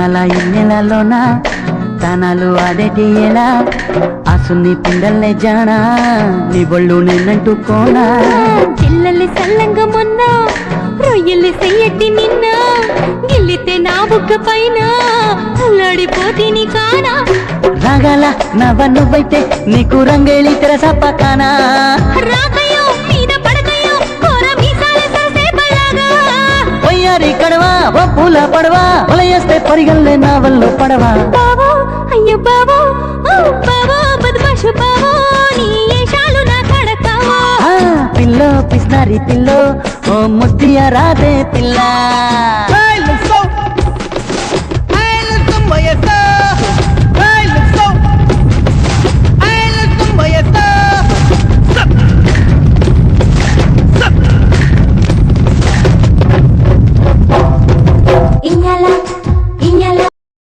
అందాల ఇన్నెలలోన తానాలు ఆడేటి ఎలా అసుని పిండల్లే జానా నీ బొళ్ళు నిన్నంటుకోనా చెల్లెల్లి సల్లంగా మొన్న రొయ్యల్లి చెయ్యట్టి నిన్న గిల్లితే నా బుక్క పైన అల్లాడిపోతీని కానా రాగాల నవ్వ నువ్వైతే నీకు రంగేళి తెరసప్పకానా రాకయో మీద పడకయో కోర మీసాల సరసేపలాగా పొయ్యారి కడవా ఓ పూల పడవా వలయేస్తే పరిగల్లే నా వల్ల పడవా బావో అయ్యో బావో ఓ బావో బద్మాషు బావో నీ ఏషాలు నా కడతావో పిల్లో పిస్నారి పిల్లో ఓ ముద్దియ రాదే పిల్ల